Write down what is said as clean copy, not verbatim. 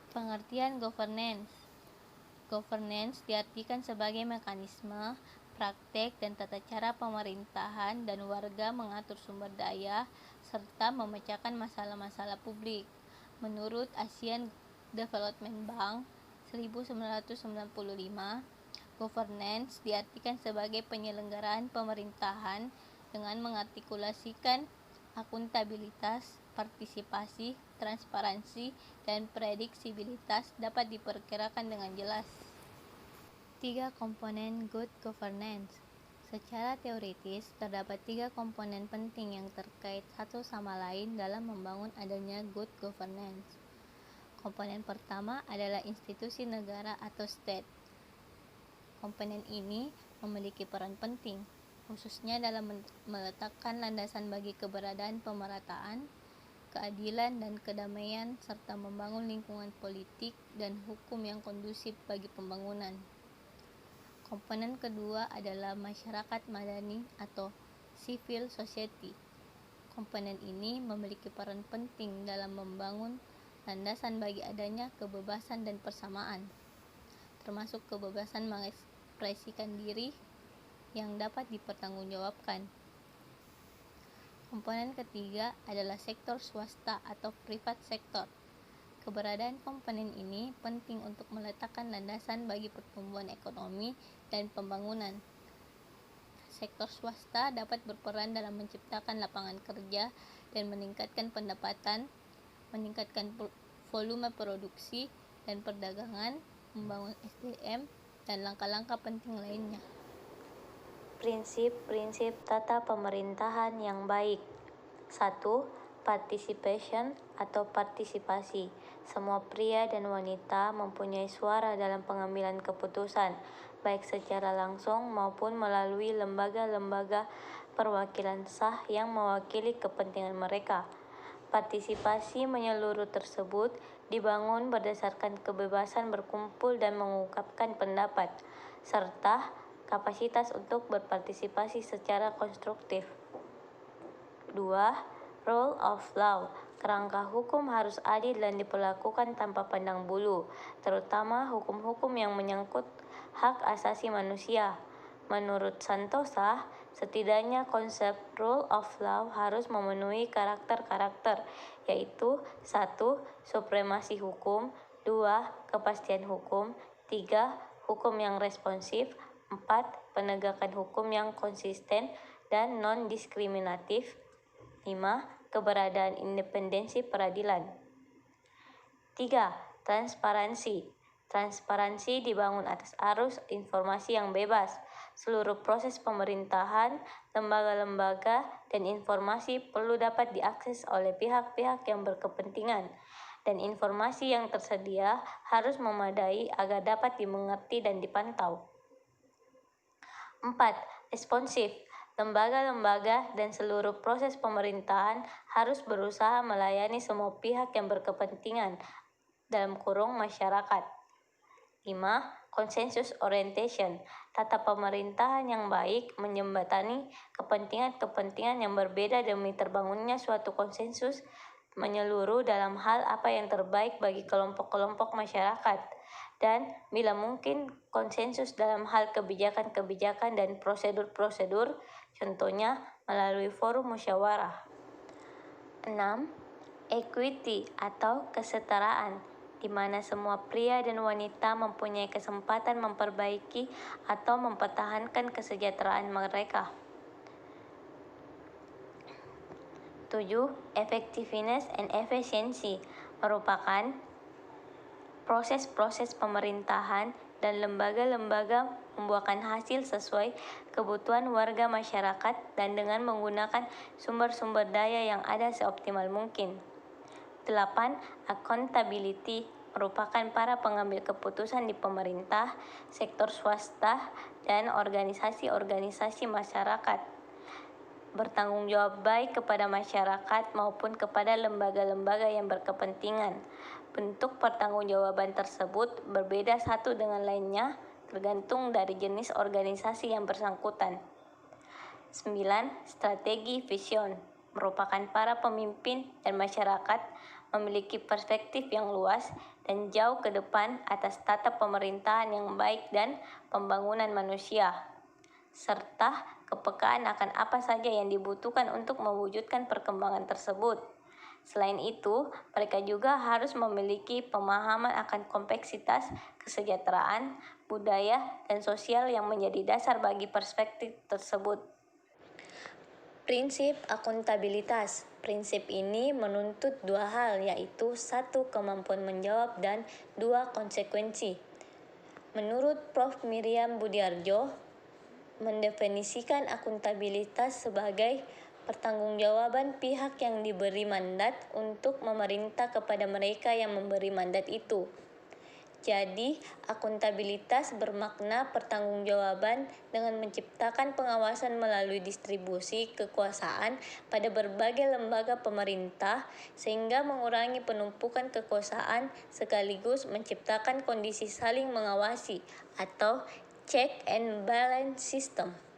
Pengertian governance. Governance diartikan sebagai mekanisme, praktek, dan tata cara pemerintahan dan warga mengatur sumber daya serta memecahkan masalah-masalah publik. Menurut Asian Development Bank 1995, governance diartikan sebagai penyelenggaraan pemerintahan dengan mengartikulasikan akuntabilitas, partisipasi, transparansi, dan prediksibilitas dapat diperkirakan dengan jelas. 3 komponen good governance. Secara teoritis, terdapat 3 komponen penting yang terkait satu sama lain dalam membangun adanya good governance. Komponen pertama adalah institusi negara atau state. Komponen ini memiliki peran penting, khususnya dalam meletakkan landasan bagi keberadaan pemerataan, keadilan dan kedamaian, serta membangun lingkungan politik dan hukum yang kondusif bagi pembangunan. Komponen kedua adalah masyarakat madani atau civil society. Komponen ini memiliki peran penting dalam membangun landasan bagi adanya kebebasan dan persamaan, termasuk kebebasan mengekspresikan diri yang dapat dipertanggungjawabkan. Komponen ketiga adalah sektor swasta atau private sector. Keberadaan komponen ini penting untuk meletakkan landasan bagi pertumbuhan ekonomi dan pembangunan. Sektor swasta dapat berperan dalam menciptakan lapangan kerja dan meningkatkan pendapatan, meningkatkan volume produksi dan perdagangan, membangun SDM, dan langkah-langkah penting lainnya. Prinsip-prinsip tata pemerintahan yang baik. 1. Participation atau partisipasi. Semua pria dan wanita mempunyai suara dalam pengambilan keputusan, baik secara langsung maupun melalui lembaga-lembaga perwakilan sah yang mewakili kepentingan mereka. Partisipasi menyeluruh tersebut dibangun berdasarkan kebebasan berkumpul dan mengungkapkan pendapat, serta kapasitas untuk berpartisipasi secara konstruktif. 2. Rule of law. Kerangka hukum harus adil dan diperlakukan tanpa pandang bulu, terutama hukum-hukum yang menyangkut hak asasi manusia. Menurut Santosa, setidaknya konsep rule of law harus memenuhi karakter-karakter, yaitu 1. Supremasi hukum, 2. Kepastian hukum, 3. Hukum yang responsif, 4. Penegakan hukum yang konsisten dan non-diskriminatif, 5. Keberadaan independensi peradilan. 3. Transparansi. Transparansi dibangun atas arus informasi yang bebas. Seluruh proses pemerintahan, lembaga-lembaga, dan informasi perlu dapat diakses oleh pihak-pihak yang berkepentingan, dan informasi yang tersedia harus memadai agar dapat dimengerti dan dipantau. 4. Responsif. Lembaga-lembaga dan seluruh proses pemerintahan harus berusaha melayani semua pihak yang berkepentingan (masyarakat). 5. Consensus orientation. Tata pemerintahan yang baik menjembatani kepentingan-kepentingan yang berbeda demi terbangunnya suatu konsensus menyeluruh dalam hal apa yang terbaik bagi kelompok-kelompok masyarakat, dan bila mungkin konsensus dalam hal kebijakan-kebijakan dan prosedur-prosedur, contohnya melalui forum musyawarah. 6. Equity atau kesetaraan, di mana semua pria dan wanita mempunyai kesempatan memperbaiki atau mempertahankan kesejahteraan mereka. 7. Effectiveness and efficiency merupakan proses-proses pemerintahan dan lembaga-lembaga membuahkan hasil sesuai kebutuhan warga masyarakat dan dengan menggunakan sumber-sumber daya yang ada seoptimal mungkin. 8. Accountability merupakan para pengambil keputusan di pemerintah, sektor swasta, dan organisasi-organisasi masyarakat bertanggung jawab baik kepada masyarakat maupun kepada lembaga-lembaga yang berkepentingan. Bentuk pertanggungjawaban tersebut berbeda satu dengan lainnya tergantung dari jenis organisasi yang bersangkutan. 9. Strategi vision merupakan para pemimpin dan masyarakat memiliki perspektif yang luas dan jauh ke depan atas tata pemerintahan yang baik dan pembangunan manusia, serta kepekaan akan apa saja yang dibutuhkan untuk mewujudkan perkembangan tersebut. Selain itu, mereka juga harus memiliki pemahaman akan kompleksitas kesejahteraan, budaya, dan sosial yang menjadi dasar bagi perspektif tersebut. Prinsip akuntabilitas. Prinsip ini menuntut dua hal, yaitu satu, kemampuan menjawab, dan dua, konsekuensi. Menurut Prof. Miriam Budiarjo, mendefinisikan akuntabilitas sebagai pertanggungjawaban pihak yang diberi mandat untuk memerintah kepada mereka yang memberi mandat itu. Jadi, akuntabilitas bermakna pertanggungjawaban dengan menciptakan pengawasan melalui distribusi kekuasaan pada berbagai lembaga pemerintah sehingga mengurangi penumpukan kekuasaan sekaligus menciptakan kondisi saling mengawasi atau check and balance system.